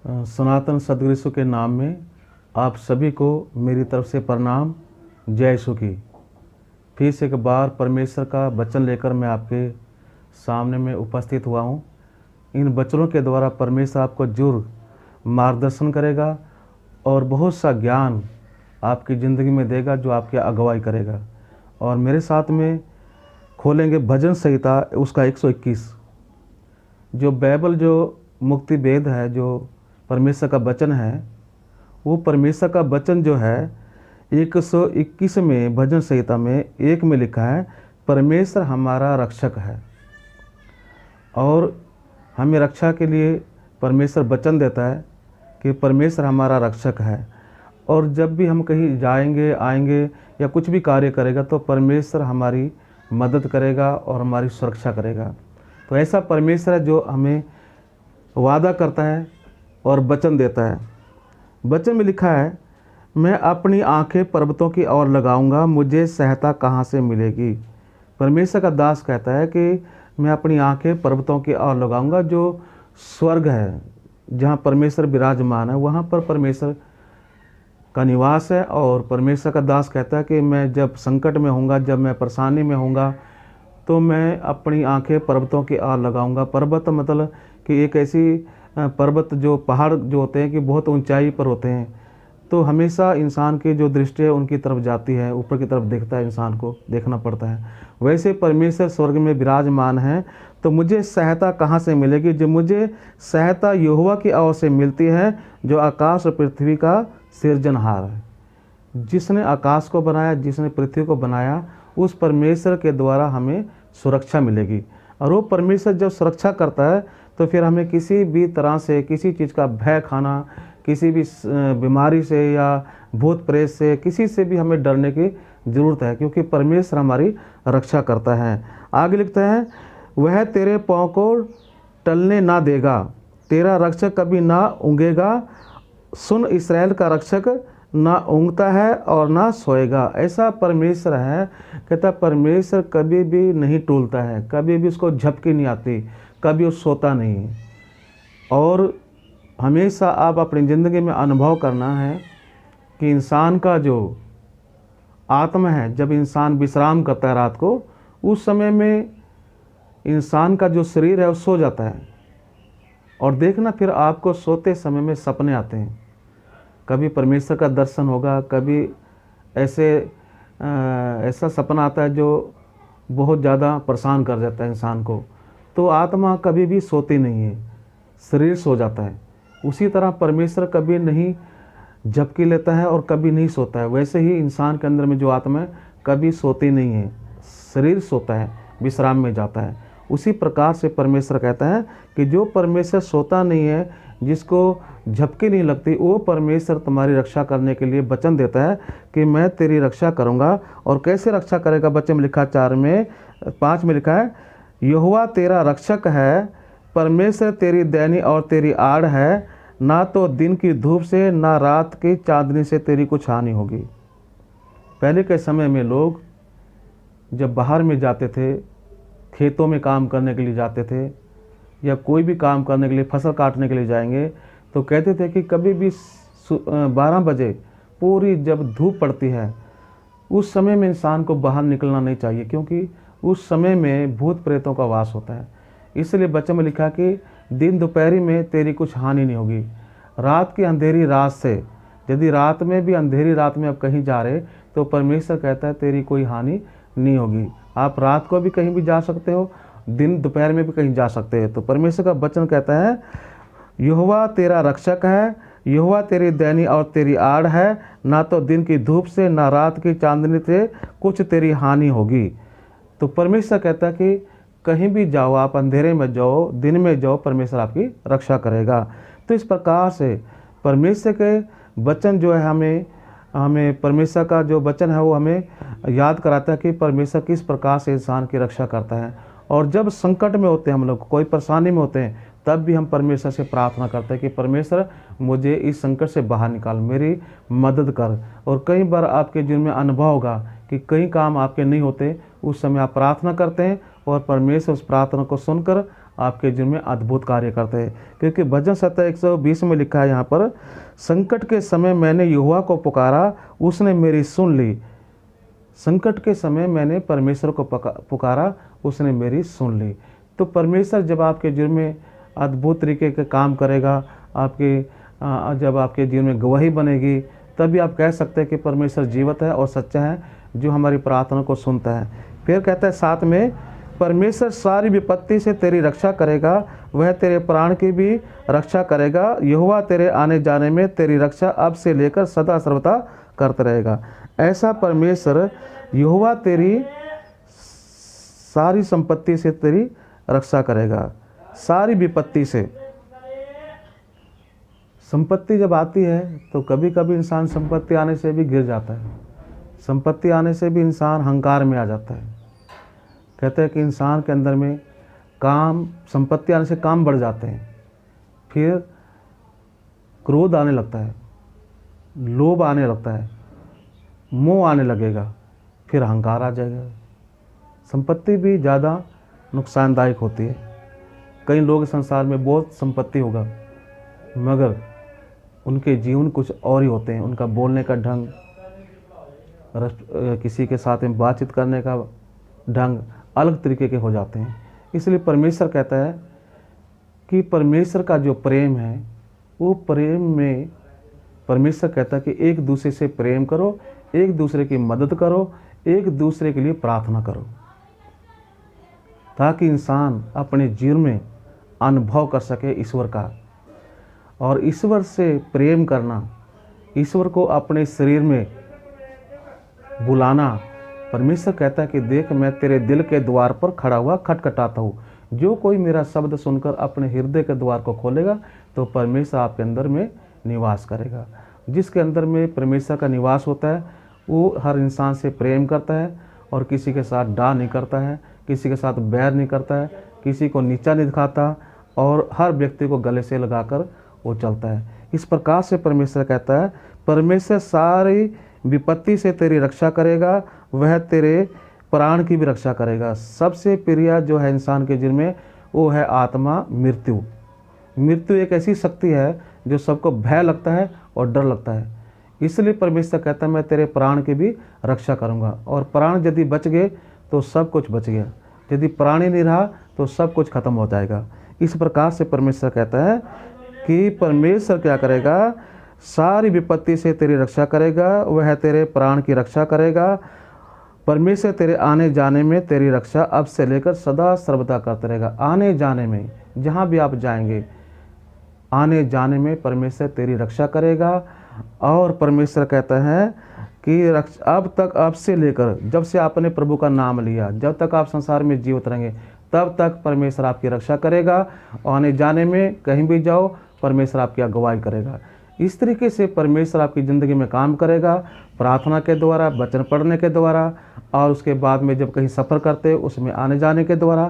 सनातन सद्गुरु यीशु के नाम में आप सभी को मेरी तरफ से प्रणाम। जय यीशु की। फिर से एक बार परमेश्वर का वचन लेकर मैं आपके सामने में उपस्थित हुआ हूँ। इन वचनों के द्वारा परमेश्वर आपको जरूर मार्गदर्शन करेगा और बहुत सा ज्ञान आपकी ज़िंदगी में देगा जो आपकी अगुवाई करेगा। और मेरे साथ में खोलेंगे भजन संहिता उसका 121, जो बाइबल जो मुक्ति वेद है, जो परमेश्वर का वचन है, वो परमेश्वर का वचन जो है 121 में भजन संहिता में 1 में लिखा है, परमेश्वर हमारा रक्षक है। और हमें रक्षा के लिए परमेश्वर वचन देता है कि परमेश्वर हमारा रक्षक है। और जब भी हम कहीं जाएंगे आएंगे या कुछ भी कार्य करेगा तो परमेश्वर हमारी मदद करेगा और हमारी सुरक्षा करेगा। तो ऐसा परमेश्वर है जो हमें वादा करता है और वचन देता है। वचन में लिखा है, मैं अपनी आंखें पर्वतों की ओर लगाऊंगा, मुझे सहायता कहाँ से मिलेगी। परमेश्वर का दास कहता है कि मैं अपनी आंखें पर्वतों की ओर लगाऊंगा। जो स्वर्ग है, जहाँ परमेश्वर विराजमान है, वहाँ पर परमेश्वर का निवास है। और परमेश्वर का दास कहता है कि मैं जब संकट में होऊंगा, जब मैं परेशानी में होऊंगा, तो मैं अपनी आंखें पर्वतों की ओर लगाऊंगा। पर्वत मतलब कि एक ऐसी पर्वत जो पहाड़ जो होते हैं कि बहुत ऊंचाई पर होते हैं, तो हमेशा इंसान की जो दृष्टि है उनकी तरफ जाती है, ऊपर की तरफ देखता है, इंसान को देखना पड़ता है। वैसे परमेश्वर स्वर्ग में विराजमान है, तो मुझे सहायता कहाँ से मिलेगी। जो मुझे सहायता यहोवा की ओर से मिलती है, जो आकाश और पृथ्वी का सृजनहार है। जिसने आकाश को बनाया, जिसने पृथ्वी को बनाया, उस परमेश्वर के द्वारा हमें सुरक्षा मिलेगी। और वो परमेश्वर जब सुरक्षा करता है तो फिर हमें किसी भी तरह से किसी चीज़ का भय खाना, किसी भी बीमारी से या भूत प्रेत से, किसी से भी हमें डरने की ज़रूरत है, क्योंकि परमेश्वर हमारी रक्षा करता है। आगे लिखता है, वह तेरे पाँव को टलने ना देगा, तेरा रक्षक कभी ना ऊँगेगा। सुन, इस्राएल का रक्षक ना ऊँगता है और ना सोएगा। ऐसा परमेश्वर है, कहता परमेश्वर कभी भी नहीं टूलता है, कभी भी उसको झपकी नहीं आती, कभी वो सोता नहीं है। और हमेशा आप अपनी ज़िंदगी में अनुभव करना है कि इंसान का जो आत्मा है, जब इंसान विश्राम करता है रात को, उस समय में इंसान का जो शरीर है वो सो जाता है। और देखना, फिर आपको सोते समय में सपने आते हैं। कभी परमेश्वर का दर्शन होगा, कभी ऐसा सपना आता है जो बहुत ज़्यादा परेशान कर जाता है इंसान को। तो आत्मा कभी भी सोती नहीं है, शरीर सो जाता है। उसी तरह परमेश्वर कभी नहीं झपकी लेता है और कभी नहीं सोता है। वैसे ही इंसान के अंदर में जो आत्मा है कभी सोती नहीं है, शरीर सोता है, विश्राम में जाता है। उसी प्रकार से परमेश्वर कहता है कि जो परमेश्वर सोता नहीं है, जिसको झपकी नहीं लगती, वो परमेश्वर तुम्हारी रक्षा करने के लिए वचन देता है कि मैं तेरी रक्षा करूँगा। और कैसे रक्षा करेगा, वचन में लिखा 4-5 में लिखा है, यहोवा तेरा रक्षक है, परमेश्वर तेरी दैनी और तेरी आड़ है, ना तो दिन की धूप से ना रात की चांदनी से तेरी कुछ हानि होगी। पहले के समय में लोग जब बाहर में जाते थे, खेतों में काम करने के लिए जाते थे, या कोई भी काम करने के लिए, फसल काटने के लिए जाएंगे, तो कहते थे कि कभी भी 12 बजे पूरी जब धूप पड़ती है, उस समय में इंसान को बाहर निकलना नहीं चाहिए, क्योंकि उस समय में भूत प्रेतों का वास होता है। इसलिए वचन में लिखा कि दिन दोपहरी में तेरी कुछ हानि नहीं होगी। रात की अंधेरी रात से, यदि रात में भी अंधेरी रात में आप कहीं जा रहे, तो परमेश्वर कहता है तेरी कोई हानि नहीं होगी। आप रात को भी कहीं भी जा सकते हो, दिन दोपहर में भी कहीं जा सकते हैं। तो परमेश्वर का वचन कहता है, यहोवा तेरा रक्षक है, यहोवा तेरी दैनी और तेरी आड़ है, ना तो दिन की धूप से ना रात की चांदनी से कुछ तेरी हानि होगी। तो परमेश्वर कहता है कि कहीं भी जाओ, आप अंधेरे में जाओ, दिन में जाओ, परमेश्वर आपकी रक्षा करेगा। तो इस प्रकार से परमेश्वर के वचन जो है हमें परमेश्वर का जो वचन है वो हमें याद कराता है कि परमेश्वर किस प्रकार से इंसान की रक्षा करता है। और जब संकट में होते हैं, हम लोग कोई परेशानी में होते हैं, तब भी हम परमेश्वर से प्रार्थना करते हैं कि परमेश्वर मुझे इस संकट से बाहर निकाल, मेरी मदद कर। और कई बार आपके जीवन में अनुभव होगा कि कई काम आपके नहीं होते, उस समय आप प्रार्थना करते हैं और परमेश्वर उस प्रार्थना को सुनकर आपके जीवन में अद्भुत कार्य करते हैं। क्योंकि भजन 120 में लिखा है यहाँ पर, संकट के समय मैंने यहोवा को पुकारा, उसने मेरी सुन ली। संकट के समय मैंने परमेश्वर को पुकारा, उसने मेरी सुन ली। तो परमेश्वर जब आपके जीवन में अद्भुत तरीके के काम करेगा, जब आपके जीवन में गवाही बनेगी, तभी आप कह सकते हैं कि परमेश्वर जीवित है और सच्चा है, जो हमारी प्रार्थना को सुनता है। फिर कहता है साथ में, परमेश्वर सारी विपत्ति से तेरी रक्षा करेगा, वह तेरे प्राण की भी रक्षा करेगा। यहोवा तेरे आने जाने में तेरी रक्षा अब से लेकर सदा सर्वदा करता रहेगा। ऐसा परमेश्वर यहोवा तेरी सारी संपत्ति से तेरी रक्षा करेगा, सारी विपत्ति से। संपत्ति जब आती है तो कभी कभी इंसान संपत्ति आने से भी गिर जाता है, संपत्ति आने से भी इंसान अहंकार में आ जाता है। कहते हैं कि इंसान के अंदर में संपत्ति आने से काम बढ़ जाते हैं, फिर क्रोध आने लगता है, लोभ आने लगता है, मोह आने लगेगा, फिर अहंकार आ जाएगा। संपत्ति भी ज़्यादा नुकसानदायक होती है। कई लोग संसार में बहुत संपत्ति होगा, मगर उनके जीवन कुछ और ही होते हैं। उनका बोलने का ढंग, किसी के साथ में बातचीत करने का ढंग अलग तरीके के हो जाते हैं। इसलिए परमेश्वर कहता है कि परमेश्वर का जो प्रेम है, वो प्रेम में परमेश्वर कहता है कि एक दूसरे से प्रेम करो, एक दूसरे की मदद करो, एक दूसरे के लिए प्रार्थना करो, ताकि इंसान अपने जीवन में अनुभव कर सके ईश्वर का। और ईश्वर से प्रेम करना, ईश्वर को अपने शरीर में बुलाना। परमेश्वर कहता है कि देख, मैं तेरे दिल के द्वार पर खड़ा हुआ खटखटाता हूँ, जो कोई मेरा शब्द सुनकर अपने हृदय के द्वार को खोलेगा तो परमेश्वर आपके अंदर में निवास करेगा। जिसके अंदर में परमेश्वर का निवास होता है, वो हर इंसान से प्रेम करता है और किसी के साथ डा नहीं करता है, किसी के साथ बैर नहीं करता है, किसी को नीचा नहीं दिखाता, और हर व्यक्ति को गले से लगाकर वो चलता है। इस प्रकार से परमेश्वर कहता है, परमेश्वर सारी विपत्ति से तेरी रक्षा करेगा, वह तेरे प्राण की भी रक्षा करेगा। सबसे प्रिय जो है इंसान के जीवन में, वो है आत्मा मृत्यु। मृत्यु एक ऐसी शक्ति है जो सबको भय लगता है और डर लगता है। इसलिए परमेश्वर कहता है, मैं तेरे प्राण की भी रक्षा करूँगा। और प्राण यदि बच गए तो सब कुछ बच गया, यदि प्राण ही नहीं रहा तो सब कुछ खत्म हो जाएगा। इस प्रकार से परमेश्वर कहता है कि परमेश्वर क्या करेगा, सारी विपत्ति से तेरी रक्षा करेगा, वह तेरे प्राण की रक्षा करेगा। परमेश्वर तेरे आने जाने में तेरी रक्षा अब से लेकर सदा सर्वदा करता रहेगा। आने जाने में, जहाँ भी आप जाएंगे, आने जाने में परमेश्वर तेरी रक्षा करेगा। और परमेश्वर कहता है कि अब तक, अब से लेकर, जब से आपने प्रभु का नाम लिया, जब तक आप संसार में जीवित रहेंगे, तब तक परमेश्वर आपकी रक्षा करेगा। आने जाने में कहीं भी जाओ, परमेश्वर आपकी अगुवाई करेगा। इस तरीके से परमेश्वर आपकी ज़िंदगी में काम करेगा, प्रार्थना के द्वारा, वचन पढ़ने के द्वारा, और उसके बाद में जब कहीं सफ़र करते हैं उसमें आने जाने के द्वारा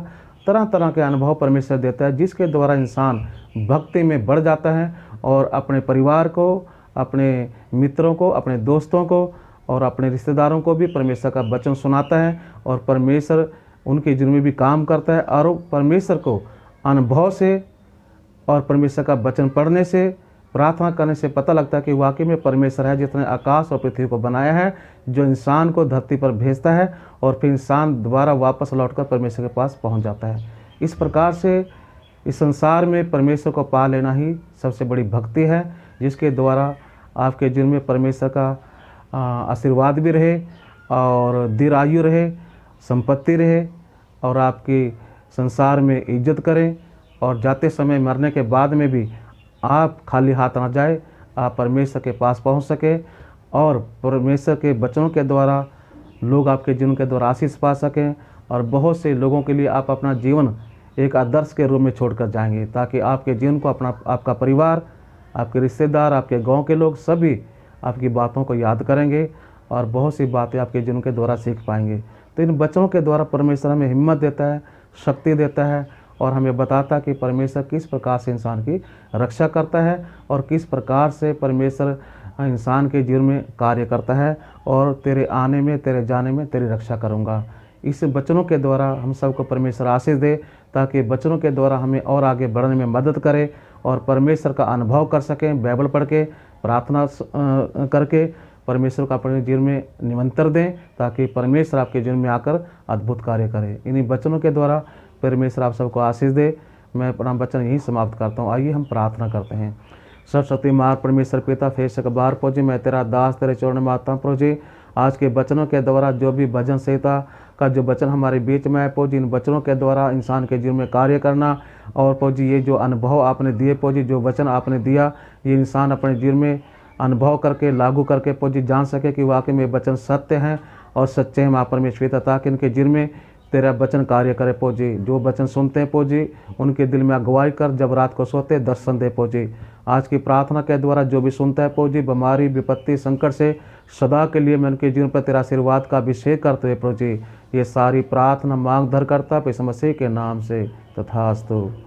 तरह तरह के अनुभव परमेश्वर देता है, जिसके द्वारा इंसान भक्ति में बढ़ जाता है और अपने परिवार को, अपने मित्रों को, अपने दोस्तों को और अपने रिश्तेदारों को भी परमेश्वर का वचन सुनाता है। और परमेश्वर उनके जीवन में भी काम करता है। और परमेश्वर को अनुभव से और परमेश्वर का वचन पढ़ने से, प्रार्थना करने से पता लगता है कि वाकई में परमेश्वर है, जिसने आकाश और पृथ्वी को बनाया है, जो इंसान को धरती पर भेजता है और फिर इंसान दोबारा वापस लौटकर परमेश्वर के पास पहुंच जाता है। इस प्रकार से इस संसार में परमेश्वर को पा लेना ही सबसे बड़ी भक्ति है, जिसके द्वारा आपके जीवन में परमेश्वर का आशीर्वाद भी रहे और दीर्घायु रहे, संपत्ति रहे, और आपकी संसार में इज्जत करें, और जाते समय मरने के बाद में भी आप खाली हाथ ना जाए, आप परमेश्वर के पास पहुंच सके और परमेश्वर के वचनों के द्वारा लोग आपके जीवन के द्वारा आशीष पा सकें। और बहुत से लोगों के लिए आप अपना जीवन एक आदर्श के रूप में छोड़कर जाएंगे, ताकि आपके जीवन को आपका परिवार, आपके रिश्तेदार, आपके गांव के लोग सभी आपकी बातों को याद करेंगे और बहुत सी बातें आपके जीवन के द्वारा सीख पाएंगे। तो इन वचनों के द्वारा परमेश्वर हमें हिम्मत देता है, शक्ति देता है और हमें बताता है कि परमेश्वर किस प्रकार से इंसान की रक्षा करता है और किस प्रकार से परमेश्वर इंसान के जीवन में कार्य करता है। और तेरे आने में, तेरे जाने में तेरी रक्षा करूँगा। इस वचनों के द्वारा हम सबको परमेश्वर आशीष दे, ताकि वचनों के द्वारा हमें और आगे बढ़ने में मदद करे और परमेश्वर का अनुभव कर सकें। बाइबल पढ़ के, प्रार्थना करके परमेश्वर का अपने जीवन में निमंत्रण दें, ताकि परमेश्वर आपके जीवन में आकर अद्भुत कार्य करे। इन्हीं वचनों के द्वारा परमेश्वर आप सबको आशीष दे। मैं अपना वचन यहीं समाप्त करता हूँ। आइए हम प्रार्थना करते हैं। सरस्वती मार परमेश्वर पिता फेस एक बार प्रभु जी, मैं तेरा दास तेरे चरणों में आता हूँ प्रभु जी। आज के वचनों के द्वारा जो भी भजन संहिता का जो वचन हमारे बीच में है प्रभु जी, इन वचनों के द्वारा इंसान के जीवन में कार्य करना। और प्रभु जी ये जो अनुभव आपने दिए प्रभु जी, जो वचन आपने दिया, ये इंसान अपने जीवन में अनुभव करके लागू करके प्रभु जी जान सके कि वाकई में वचन सत्य हैं और सच्चे हैं। माँ परमेश्वर पिता, ताकि इनके जीवन में तेरा वचन कार्य करे प्रभु जी। जो वचन सुनते हैं प्रभु जी, उनके दिल में अगुवाई कर, जब रात को सोते दर्शन दे प्रभु जी। आज की प्रार्थना के द्वारा जो भी सुनता है प्रभु जी, बीमारी विपत्ति संकट से सदा के लिए मैं उनके जीवन पर तेरा आशीर्वाद का अभिषेक करते हुए प्रभु जी, ये सारी प्रार्थना मांग धर करता यीशु मसीह के नाम से तथास्तु।